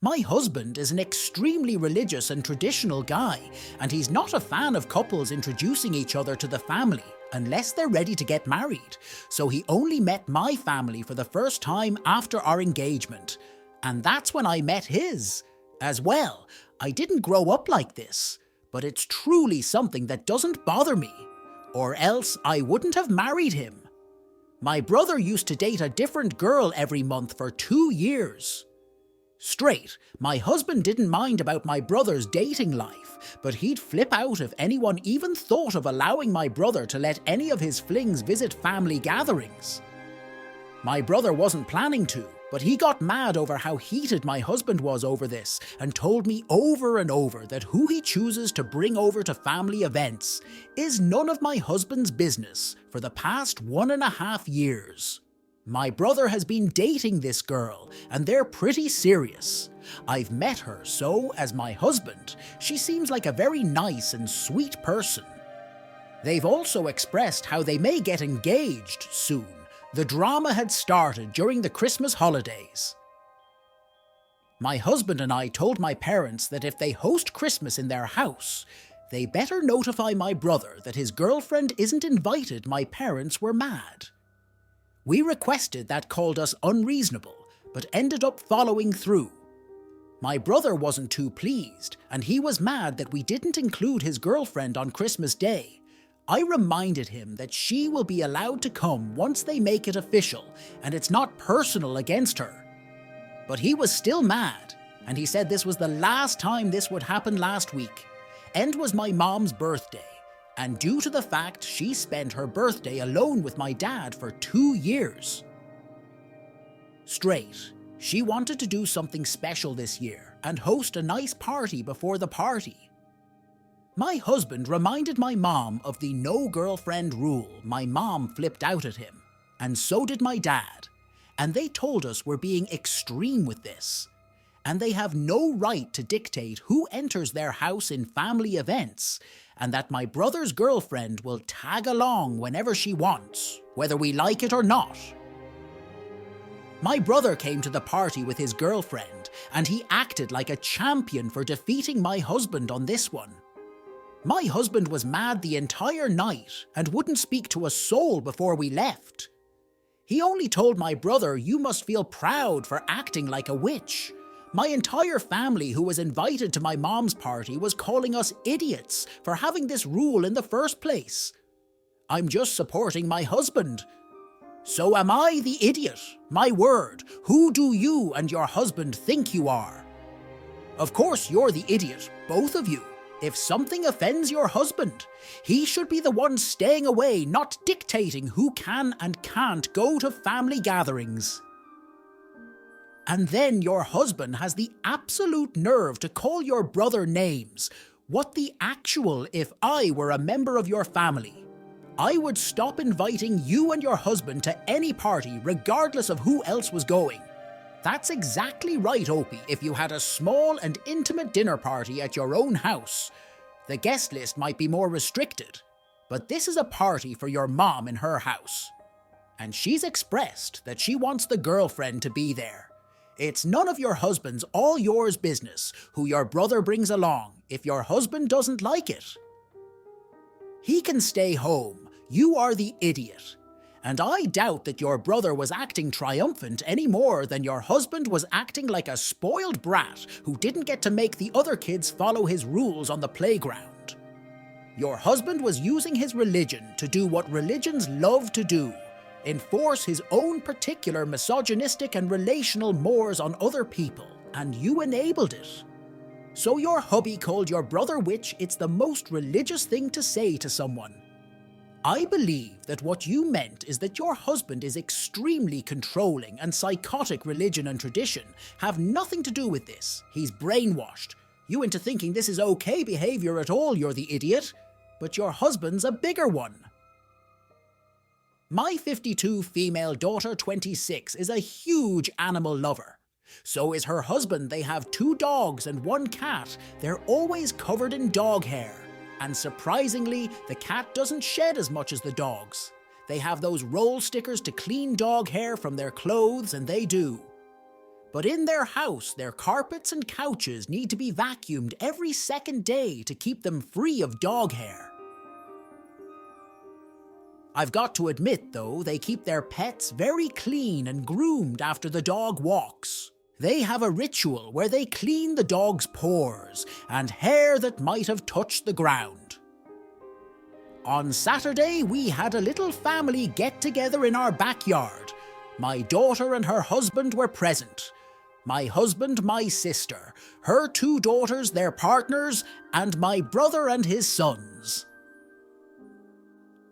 My husband is an extremely religious and traditional guy, and he's not a fan of couples introducing each other to the family unless they're ready to get married, so he only met my family for the first time after our engagement, and that's when I met his. As well, I didn't grow up like this, but it's truly something that doesn't bother me, or else I wouldn't have married him. My brother used to date a different girl every month for 2 years. Straight, my husband didn't mind about my brother's dating life, but he'd flip out if anyone even thought of allowing my brother to let any of his flings visit family gatherings. My brother wasn't planning to, but he got mad over how heated my husband was over this and told me over and over that who he chooses to bring over to family events is none of my husband's business for the past 1.5 years. My brother has been dating this girl, and they're pretty serious. I've met her, so, as my husband, she seems like a very nice and sweet person. They've also expressed how they may get engaged soon. The drama had started during the Christmas holidays. My husband and I told my parents that if they host Christmas in their house, they better notify my brother that his girlfriend isn't invited. My parents were mad. We requested that called us unreasonable, but ended up following through. My brother wasn't too pleased, and he was mad that we didn't include his girlfriend on Christmas Day. I reminded him that she will be allowed to come once they make it official, and it's not personal against her. But he was still mad, and he said this was the last time this would happen last week. And was my mom's birthday. And due to the fact she spent her birthday alone with my dad for 2 years. Straight, she wanted to do something special this year and host a nice party before the party. My husband reminded my mom of the no girlfriend rule. My mom flipped out at him, and so did my dad, and they told us we're being extreme with this, and they have no right to dictate who enters their house in family events, and that my brother's girlfriend will tag along whenever she wants, whether we like it or not. My brother came to the party with his girlfriend, and he acted like a champion for defeating my husband on this one. My husband was mad the entire night and wouldn't speak to a soul before we left. He only told my brother, "You must feel proud for acting like a witch." My entire family who was invited to my mom's party was calling us idiots for having this rule in the first place. I'm just supporting my husband. So am I the idiot? My word, who do you and your husband think you are? Of course you're the idiot, both of you. If something offends your husband, he should be the one staying away, not dictating who can and can't go to family gatherings. And then your husband has the absolute nerve to call your brother names. What the actual, if I were a member of your family, I would stop inviting you and your husband to any party regardless of who else was going. That's exactly right, Opie. If you had a small and intimate dinner party at your own house, the guest list might be more restricted, but this is a party for your mom in her house. And she's expressed that she wants the girlfriend to be there. It's none of your husband's, all yours business who your brother brings along if your husband doesn't like it. He can stay home. You are the idiot. And I doubt that your brother was acting triumphant any more than your husband was acting like a spoiled brat who didn't get to make the other kids follow his rules on the playground. Your husband was using his religion to do what religions love to do, enforce his own particular misogynistic and relational mores on other people, and you enabled it. So your hubby called your brother witch. It's the most religious thing to say to someone. I believe that what you meant is that your husband is extremely controlling and psychotic. Religion and tradition have nothing to do with this. He's brainwashed you into thinking this is okay behavior at all, you're the idiot, but your husband's a bigger one. My 52 female daughter, 26, is a huge animal lover. So is her husband. They have 2 dogs and 1 cat. They're always covered in dog hair. And surprisingly, the cat doesn't shed as much as the dogs. They have those roll stickers to clean dog hair from their clothes, and they do. But in their house, their carpets and couches need to be vacuumed every second day to keep them free of dog hair. I've got to admit, though, they keep their pets very clean and groomed after the dog walks. They have a ritual where they clean the dog's paws and hair that might have touched the ground. On Saturday, we had a little family get-together in our backyard. My daughter and her husband were present. My husband, my sister, her 2 daughters, their partners, and my brother and his sons.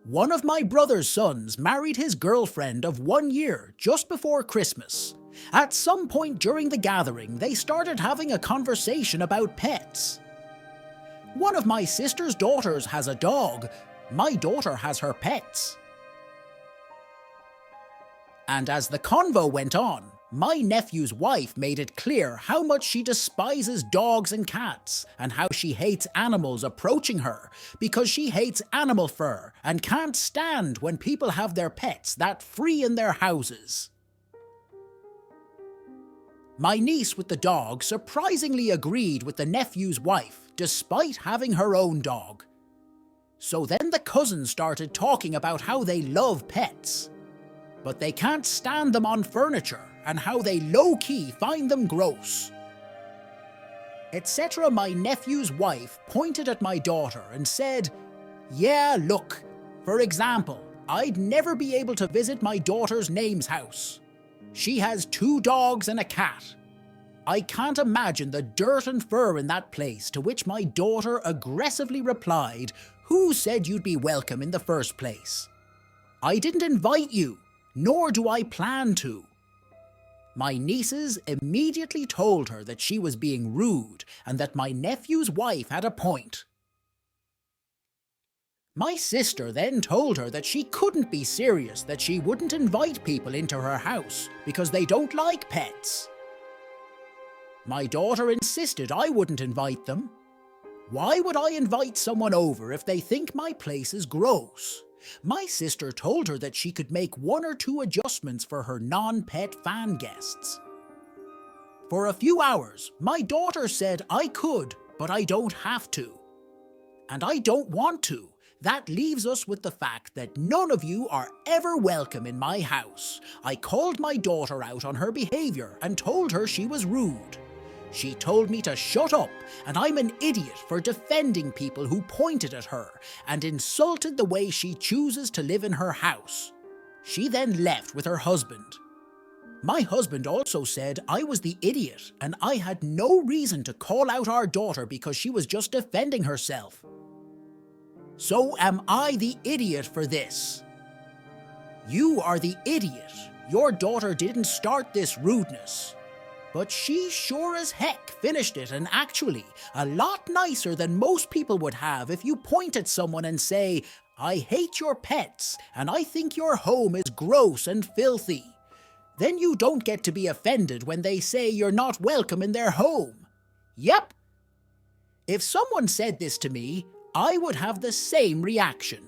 One of my brother's sons married his girlfriend of 1 year just before Christmas. At some point during the gathering, they started having a conversation about pets. One of my sister's daughters has a dog. My daughter has her pets. And as the convo went on, my nephew's wife made it clear how much she despises dogs and cats, and how she hates animals approaching her because she hates animal fur and can't stand when people have their pets that free in their houses. My niece with the dog surprisingly agreed with the nephew's wife, despite having her own dog. So then the cousins started talking about how they love pets, but they can't stand them on furniture and how they low-key find them gross. Etc. My nephew's wife pointed at my daughter and said, "Yeah, look, for example, I'd never be able to visit my daughter's name's house. She has 2 dogs and a cat. I can't imagine the dirt and fur in that place," to which my daughter aggressively replied, "Who said you'd be welcome in the first place? I didn't invite you, nor do I plan to." My nieces immediately told her that she was being rude and that my nephew's wife had a point. My sister then told her that she couldn't be serious, that she wouldn't invite people into her house because they don't like pets. My daughter insisted I wouldn't invite them. Why would I invite someone over if they think my place is gross? My sister told her that she could make 1 or 2 adjustments for her non-pet fan guests. For a few hours, my daughter said I could, but I don't have to. And I don't want to. That leaves us with the fact that none of you are ever welcome in my house. I called my daughter out on her behavior and told her she was rude. She told me to shut up, and I'm an idiot for defending people who pointed at her and insulted the way she chooses to live in her house. She then left with her husband. My husband also said I was the idiot and I had no reason to call out our daughter because she was just defending herself. So am I the idiot for this? You are the idiot. Your daughter didn't start this rudeness. But she sure as heck finished it, and actually a lot nicer than most people would have if you point at someone and say, "I hate your pets and I think your home is gross and filthy." Then you don't get to be offended when they say you're not welcome in their home. Yep. If someone said this to me, I would have the same reaction.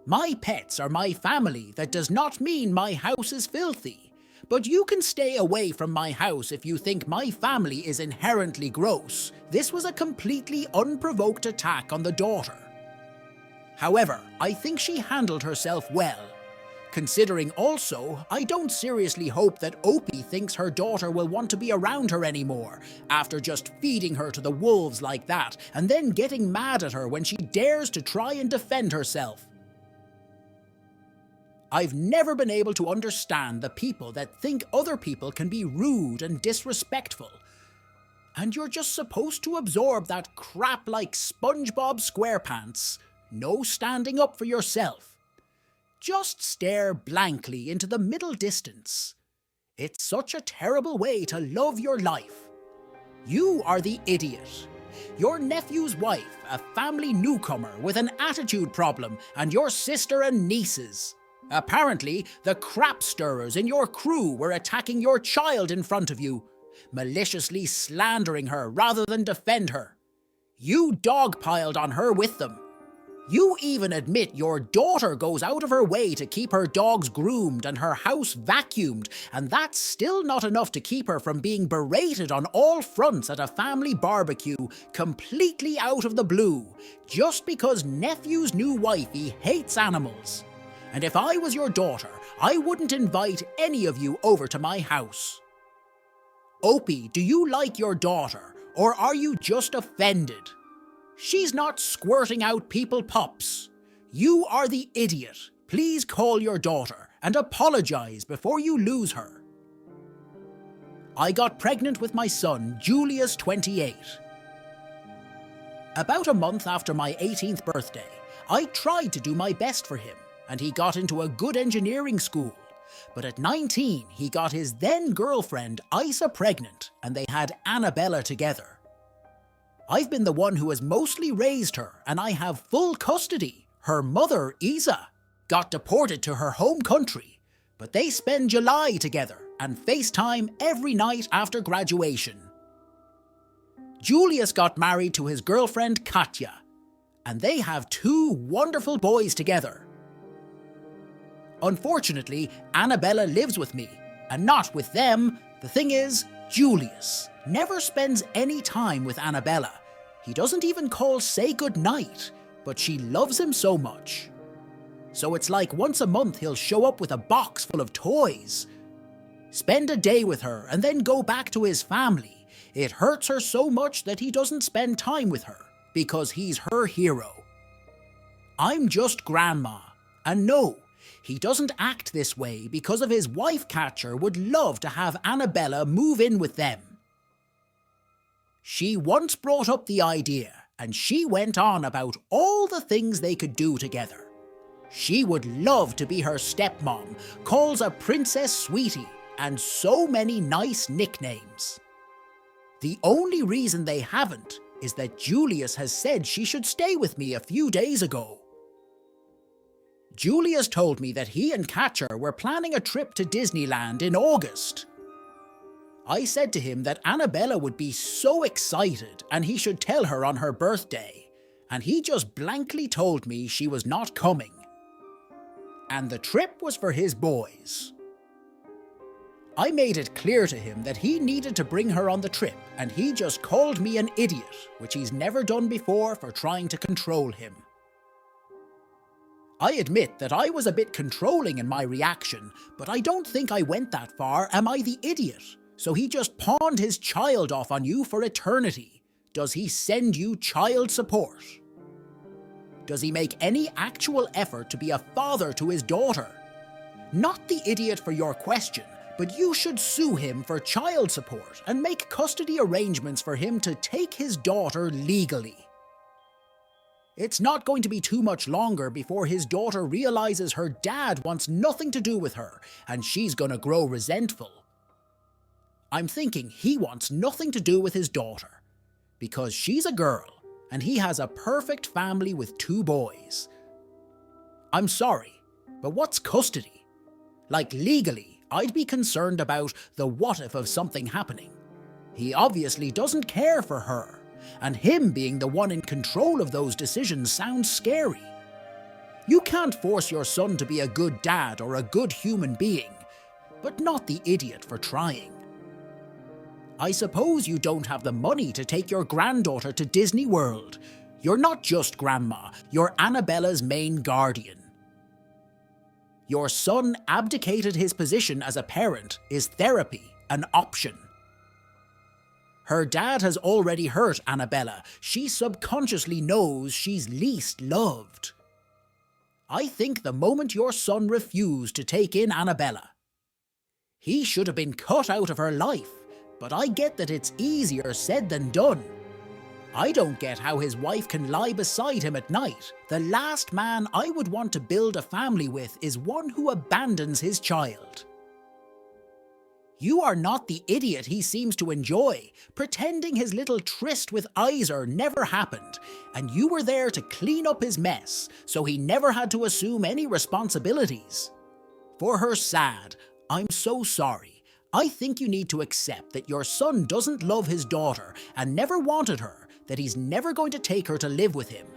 My pets are my family. That does not mean my house is filthy. But you can stay away from my house if you think my family is inherently gross. This was a completely unprovoked attack on the daughter. However, I think she handled herself well. Considering also, I don't seriously hope that Opie thinks her daughter will want to be around her anymore after just feeding her to the wolves like that and then getting mad at her when she dares to try and defend herself. I've never been able to understand the people that think other people can be rude and disrespectful. And you're just supposed to absorb that crap like SpongeBob SquarePants. No standing up for yourself. Just stare blankly into the middle distance. It's such a terrible way to love your life. You are the idiot. Your nephew's wife, a family newcomer with an attitude problem, and your sister and nieces. Apparently, the crap stirrers in your crew were attacking your child in front of you, maliciously slandering her rather than defend her. You dogpiled on her with them. You even admit your daughter goes out of her way to keep her dogs groomed and her house vacuumed, and that's still not enough to keep her from being berated on all fronts at a family barbecue, completely out of the blue, just because nephew's new wifey hates animals. And if I was your daughter, I wouldn't invite any of you over to my house. Opie, do you like your daughter, or are you just offended? She's not squirting out people pops. You are the idiot. Please call your daughter and apologize before you lose her. I got pregnant with my son, Julius, 28. About a month after my 18th birthday, I tried to do my best for him, and he got into a good engineering school. But at 19, he got his then girlfriend, Isa, pregnant, and they had Annabella together. I've been the one who has mostly raised her, and I have full custody. Her mother, Isa, got deported to her home country, but they spend July together and FaceTime every night after graduation. Julius got married to his girlfriend, Katya, and they have 2 wonderful boys together. Unfortunately, Annabella lives with me, and not with them. The thing is, Julius never spends any time with Annabella. He doesn't even call say goodnight, but she loves him so much. So it's like once a month he'll show up with a box full of toys. Spend a day with her and then go back to his family. It hurts her so much that he doesn't spend time with her, because he's her hero. I'm just grandma, and no, he doesn't act this way because of his wife catcher would love to have Annabella move in with them. She once brought up the idea, and she went on about all the things they could do together. She would love to be her stepmom, calls a princess sweetie, and so many nice nicknames. The only reason they haven't is that Julius has said she should stay with me a few days ago. Julius told me that he and Catcher were planning a trip to Disneyland in August. I said to him that Annabella would be so excited and he should tell her on her birthday, and he just blankly told me she was not coming. And the trip was for his boys. I made it clear to him that he needed to bring her on the trip, and he just called me an idiot, which he's never done before, for trying to control him. I admit that I was a bit controlling in my reaction, but I don't think I went that far. Am I the idiot? So he just pawned his child off on you for eternity. Does he send you child support? Does he make any actual effort to be a father to his daughter? Not the idiot for your question, but you should sue him for child support and make custody arrangements for him to take his daughter legally. It's not going to be too much longer before his daughter realizes her dad wants nothing to do with her, and she's gonna grow resentful. I'm thinking he wants nothing to do with his daughter, because she's a girl, and he has a perfect family with 2 boys. I'm sorry, but what's custody? Like legally, I'd be concerned about the what if of something happening. He obviously doesn't care for her, and him being the one in control of those decisions sounds scary. You can't force your son to be a good dad or a good human being, but not the idiot for trying. I suppose you don't have the money to take your granddaughter to Disney World. You're not just grandma, you're Annabella's main guardian. Your son abdicated his position as a parent. Is therapy an option? Her dad has already hurt Annabella. She subconsciously knows she's least loved. I think the moment your son refused to take in Annabella, he should have been cut out of her life, but I get that it's easier said than done. I don't get how his wife can lie beside him at night. The last man I would want to build a family with is one who abandons his child. You are not the idiot he seems to enjoy, pretending his little tryst with Iser never happened, and you were there to clean up his mess, so he never had to assume any responsibilities. For her sad, I'm so sorry. I think you need to accept that your son doesn't love his daughter and never wanted her, that he's never going to take her to live with him.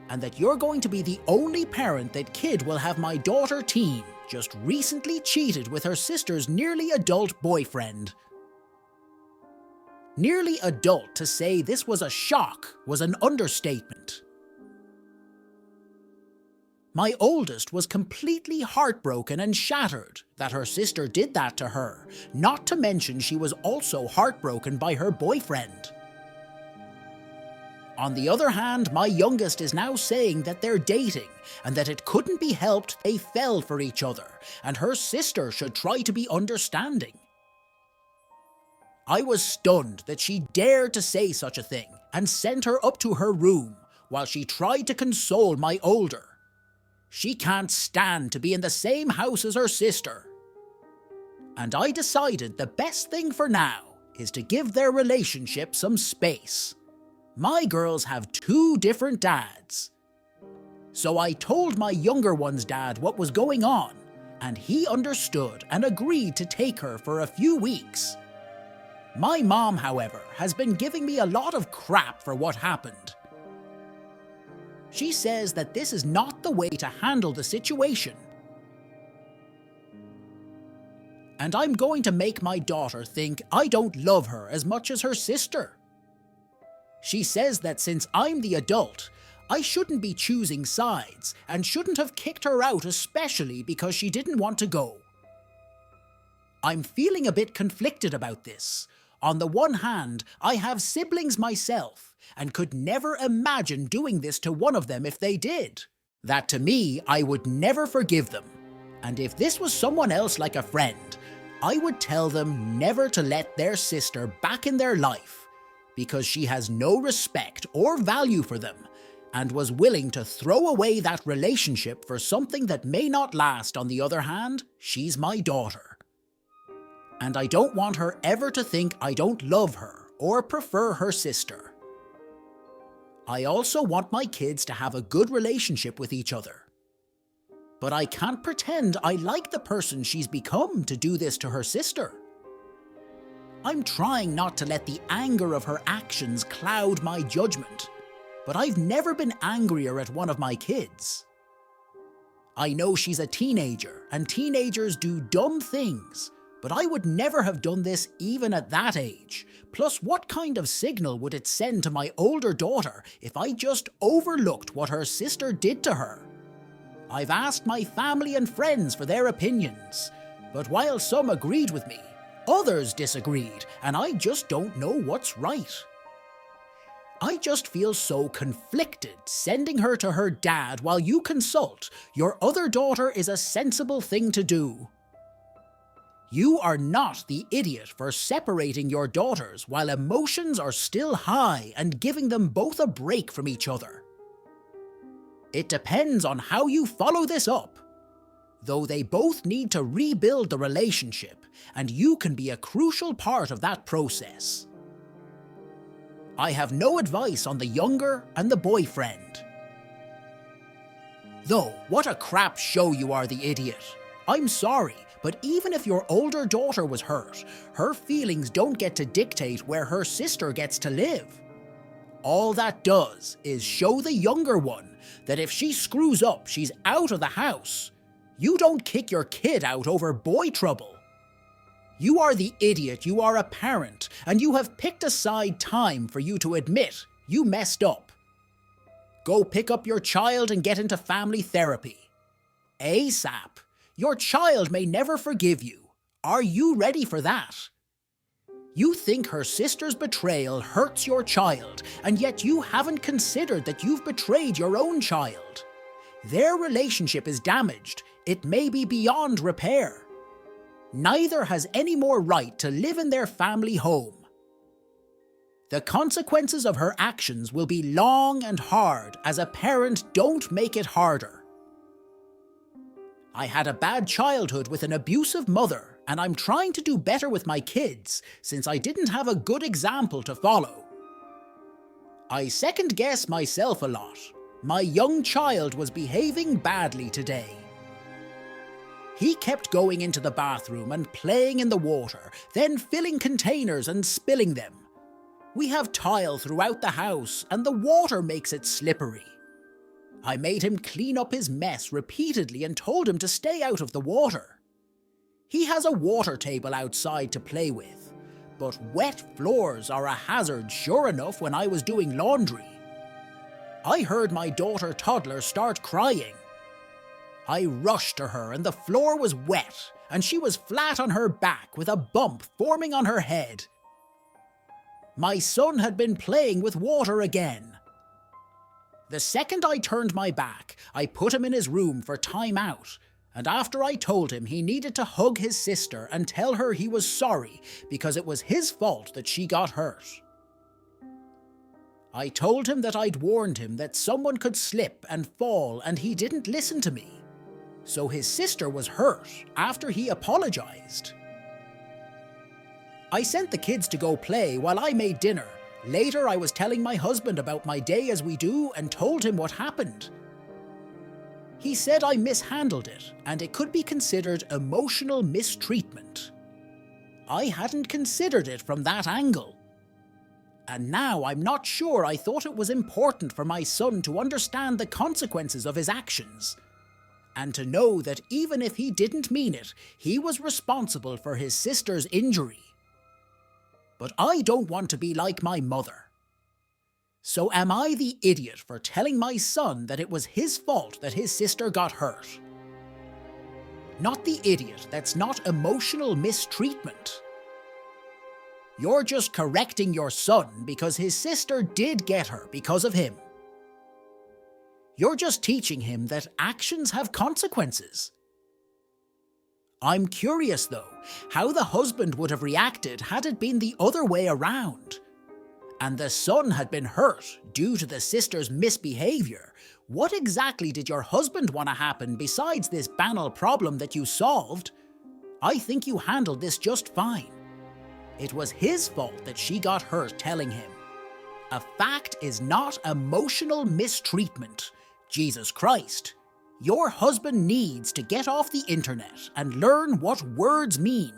and that you're going to be the only parent that kid will have my daughter teen just recently cheated with her sister's nearly adult boyfriend. Nearly adult to say this was a shock was an understatement. My oldest was completely heartbroken and shattered that her sister did that to her, not to mention she was also heartbroken by her boyfriend. On the other hand, my youngest is now saying that they're dating and that it couldn't be helped they fell for each other and her sister should try to be understanding. I was stunned that she dared to say such a thing and sent her up to her room while she tried to console my older. She can't stand to be in the same house as her sister. And I decided the best thing for now is to give their relationship some space. My girls have 2 different dads. So I told my younger one's dad what was going on, and he understood and agreed to take her for a few weeks. My mom, however, has been giving me a lot of crap for what happened. She says that this is not the way to handle the situation. And I'm going to make my daughter think I don't love her as much as her sister. She says that since I'm the adult, I shouldn't be choosing sides and shouldn't have kicked her out, especially because she didn't want to go. I'm feeling a bit conflicted about this. On the one hand, I have siblings myself and could never imagine doing this to one of them if they did. That to me, I would never forgive them. And if this was someone else like a friend, I would tell them never to let their sister back in their life because she has no respect or value for them and was willing to throw away that relationship for something that may not last. On the other hand, she's my daughter. And I don't want her ever to think I don't love her or prefer her sister. I also want my kids to have a good relationship with each other. But I can't pretend I like the person she's become to do this to her sister. I'm trying not to let the anger of her actions cloud my judgment, but I've never been angrier at one of my kids. I know she's a teenager, and teenagers do dumb things, but I would never have done this even at that age. Plus, what kind of signal would it send to my older daughter if I just overlooked what her sister did to her? I've asked my family and friends for their opinions, but while some agreed with me, others disagreed, and I just don't know what's right. I just feel so conflicted sending her to her dad while you consult. Your other daughter is a sensible thing to do. You are not the idiot for separating your daughters while emotions are still high and giving them both a break from each other. It depends on how you follow this up. Though they both need to rebuild the relationship, and you can be a crucial part of that process. I have no advice on the younger and the boyfriend. Though, what a crap show you are, the idiot. I'm sorry, but even if your older daughter was hurt, her feelings don't get to dictate where her sister gets to live. All that does is show the younger one that if she screws up, she's out of the house. You don't kick your kid out over boy trouble. You are the idiot, you are a parent, and you have picked aside time for you to admit you messed up. Go pick up your child and get into family therapy. ASAP. Your child may never forgive you. Are you ready for that? You think her sister's betrayal hurts your child, and yet you haven't considered that you've betrayed your own child. Their relationship is damaged. It may be beyond repair. Neither has any more right to live in their family home. The consequences of her actions will be long and hard. As a parent, don't make it harder. I had a bad childhood with an abusive mother, and I'm trying to do better with my kids since I didn't have a good example to follow. I second-guess myself a lot. My young child was behaving badly today. He kept going into the bathroom and playing in the water, then filling containers and spilling them. We have tile throughout the house, and the water makes it slippery. I made him clean up his mess repeatedly and told him to stay out of the water. He has a water table outside to play with, but wet floors are a hazard sure enough when I was doing laundry. I heard my daughter toddler start crying. I rushed to her and the floor was wet and she was flat on her back with a bump forming on her head. My son had been playing with water again. The second I turned my back, I put him in his room for time out, and after I told him he needed to hug his sister and tell her he was sorry because it was his fault that she got hurt. I told him that I'd warned him that someone could slip and fall and he didn't listen to me. So his sister was hurt after he apologized. I sent the kids to go play while I made dinner. Later, I was telling my husband about my day as we do and told him what happened. He said I mishandled it and it could be considered emotional mistreatment. I hadn't considered it from that angle. And now I'm not sure I thought it was important for my son to understand the consequences of his actions, and to know that even if he didn't mean it, he was responsible for his sister's injury. But I don't want to be like my mother. So am I the idiot for telling my son that it was his fault that his sister got hurt? Not the idiot that's not emotional mistreatment. You're just correcting your son because his sister did get her because of him. You're just teaching him that actions have consequences. I'm curious, though, how the husband would have reacted had it been the other way around, and the son had been hurt due to the sister's misbehavior. What exactly did your husband want to happen besides this banal problem that you solved? I think you handled this just fine. It was his fault that she got hurt telling him. A fact is not emotional mistreatment. Jesus Christ. Your husband needs to get off the internet and learn what words mean.